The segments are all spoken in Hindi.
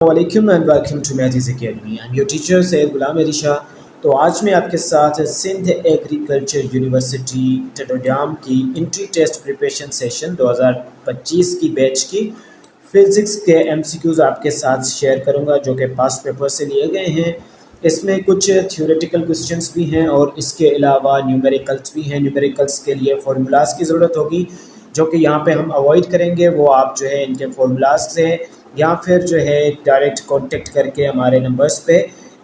वालेकुम and welcome to maths academy. I am your teacher Syed Ghulam Ali Shah. तो आज मैं आपके साथ सिंध एग्रीकल्चर यूनिवर्सिटी चट्टग्राम की इंट्री टेस्ट प्रिपरेशन सेशन 2025 की बैच की फिज़िक्स के एमसीक्यूज़ आपके साथ शेयर करूंगा जो कि पास्ट पेपर से लिए गए हैं। इसमें कुछ थ्योरेटिकल क्वेश्चंस भी हैं और इसके अलावा न्यूमेरिकल्स भी हैं। न्यूमेरिकल्स के लिए फार्मूलाज की ज़रूरत होगी जो कि यहाँ पे हम अवॉइड करेंगे। वो आप जो है इनके फार्मूलाज से या फिर जो है डायरेक्ट कांटेक्ट करके हमारे नंबर्स पे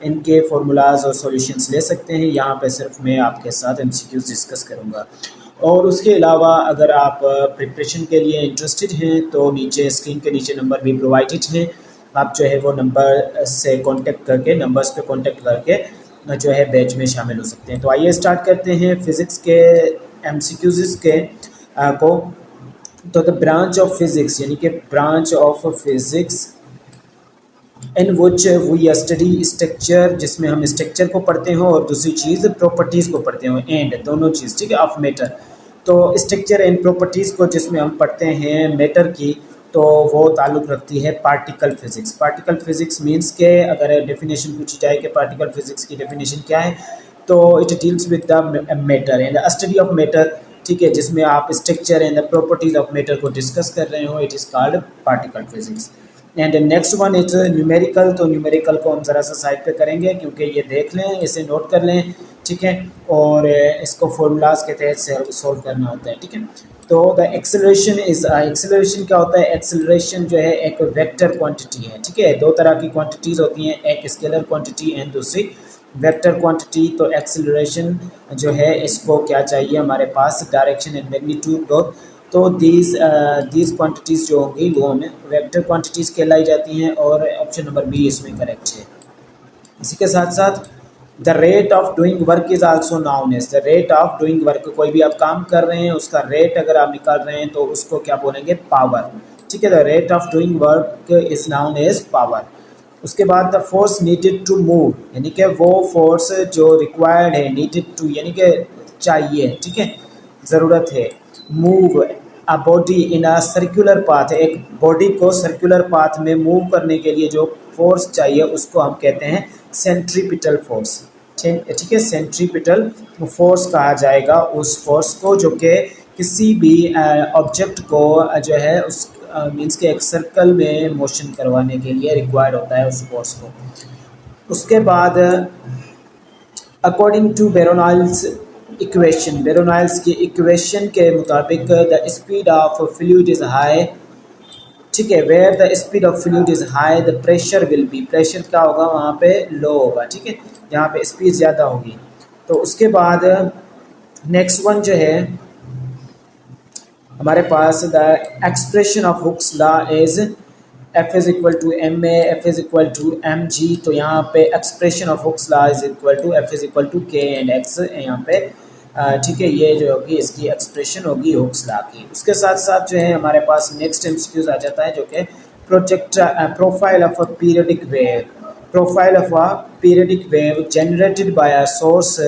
इनके फार्मूलाज और सॉल्यूशंस ले सकते हैं। यहाँ पे सिर्फ मैं आपके साथ एमसीक्यूज़ डिस्कस करूँगा। और उसके अलावा अगर आप प्रिपरेशन के लिए इंटरेस्टेड हैं तो नीचे स्क्रीन के नीचे नंबर भी प्रोवाइडेड हैं। आप जो है वो नंबर से कांटेक्ट करके नंबर्स पे कांटेक्ट करके जो है बैच में शामिल हो सकते हैं। तो आइए स्टार्ट करते हैं फिज़िक्स के एमसीक्यूज़ के को। तो द ब्रांच ऑफ फिज़िक्स यानी कि branch of physics in which we study structure, जिसमें हम स्ट्रक्चर को पढ़ते हो और दूसरी चीज़ प्रॉपर्टीज़ को पढ़ते हो, एंड दोनों चीज़, ठीक है, ऑफ मैटर। तो स्ट्रक्चर एंड प्रॉपर्टीज़ को जिसमें हम पढ़ते हैं मैटर की, तो वो ताल्लुक़ रखती है particle physics. Particle physics means के अगर डेफिनेशन पूछी जाए कि पार्टिकल फिज़िक्स की डेफिनेशन क्या है, तो it deals with the matter and study of matter, ठीक है, जिसमें आप structure and the properties of matter को डिस्कस कर रहे हो। It is called particle physics. And next one is numerical. तो न्यूमेरिकल को हम ज़रा सा साइड पे करेंगे क्योंकि ये देख लें, इसे नोट कर लें, ठीक है, और इसको फॉर्मूलाज के तहत से सॉल्व करना होता है, ठीक है। तो द एक्सेलरेशन इज, एक्सेलरेशन क्या होता है? एक्सेलरेशन जो है एक वेक्टर क्वांटिटी है, ठीक है। दो तरह की क्वांटिटीज़ होती हैं, एक स्केलर क्वांटिटी एंड दूसरी वेक्टर क्वांटिटी। तो एक्सेलरेशन जो है इसको क्या चाहिए हमारे पास? Direction and magnitude both. तो दीज क्वांटिटीज़ जो होंगी वो हमें वेक्टर क्वांटिटीज़ कहलाई जाती हैं और ऑप्शन नंबर बी इसमें करेक्ट है। इसी के साथ साथ the rate of doing work is also known as, the rate of doing work, कोई भी आप काम कर रहे हैं उसका रेट अगर आप निकाल रहे हैं तो उसको क्या बोलेंगे? पावर, ठीक है। The rate of doing work is known as power. उसके बाद the force needed to move, यानी कि वो फोर्स जो रिक्वायर्ड है, नीडेड टू यानी कि चाहिए, ठीक है, ज़रूरत है। Move a body in a circular path, एक बॉडी को सर्कुलर पाथ में मूव करने के लिए जो फोर्स चाहिए उसको हम कहते हैं सेंट्रीपिटल फोर्स, ठीक है। सेंट्रीपिटल फोर्स कहा जाएगा उस फोर्स को जो कि किसी भी ऑब्जेक्ट को जो है उस मीन्स के एक सर्कल में मोशन करवाने के लिए रिक्वायर्ड होता है उस फोर्स को। उसके बाद according to Bernoulli's equation, Bernoulli's की इक्वेशन के मुताबिक the speed of fluid is high, ठीक है। Where the speed of fluid is high the pressure will be, pressure क्या होगा वहाँ पे? लो होगा, ठीक है, जहाँ पे स्पीड ज़्यादा होगी। तो उसके बाद नेक्स्ट वन जो है हमारे पास the expression of Hooke's law is F is equal to M A, F is equal to M G. तो यहाँ पे expression of Hooke's law is equal to F is equal to K and X यहाँ पे, ठीक है, ये जो होगी इसकी एक्सप्रेशन होगी हुक्स लॉ की। उसके साथ साथ जो है हमारे पास नेक्स्ट एमसीक्यूज आ जाता है जो कि project profile of a periodic wave, profile of a periodic wave generated by a source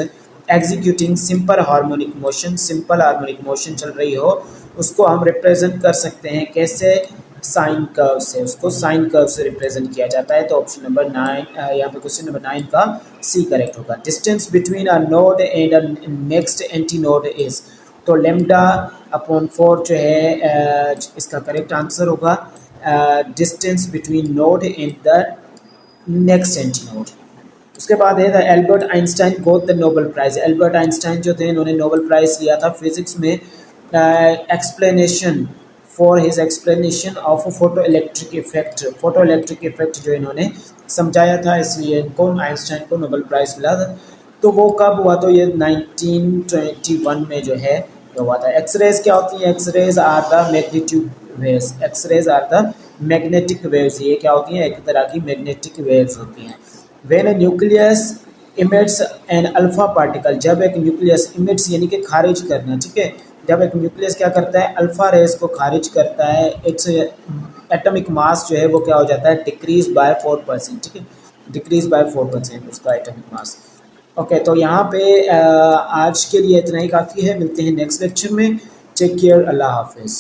executing simple harmonic motion, simple harmonic motion चल रही हो, उसको हम रिप्रेजेंट कर सकते हैं कैसे? साइन कर्व से, उसको साइन कर्व से रिप्रेजेंट किया जाता है। तो ऑप्शन नंबर 9, यहाँ पे क्वेश्चन नंबर 9 का सी करेक्ट होगा। Distance between a node and a next antinode is, तो लेमडा अपॉन 4 जो है इसका करेक्ट आंसर होगा distance between node and the next antinode. उसके बाद है the Albert Einstein got the Nobel prize, Albert Einstein जो थे इन्होंने नोबेल प्राइज़ लिया था फिजिक्स में explanation for his explanation of photoelectric effect, photoelectric effect जो इन्होंने समझाया था, इसलिए इनको आइंस्टाइन को नोबेल प्राइज़ मिला था। तो वो कब हुआ? तो ये 1921 में जो है हुआ था। एक्सरेज क्या होती है? X-rays are the magnitude waves, X-rays are the magnetic waves, ये क्या होती हैं? एक तरह की मैग्नेटिक वेव्स होती हैं। When a nucleus emits an alpha particle, जब एक न्यूक्लियस इमिट्स यानी कि खारिज करना, ठीक है, जब एक न्यूक्लियस क्या करता है? अल्फा रेज को खारिज करता है, इट्स एटॉमिक मास जो है वो क्या हो जाता है? डिक्रीज बाय 4%, ठीक है, डिक्रीज बाय 4% उसका एटॉमिक मास। ओके, तो यहाँ पे आज के लिए इतना ही काफ़ी है। मिलते हैं नेक्स्ट लेक्चर में। टेक केयर, अल्लाह हाफिज़।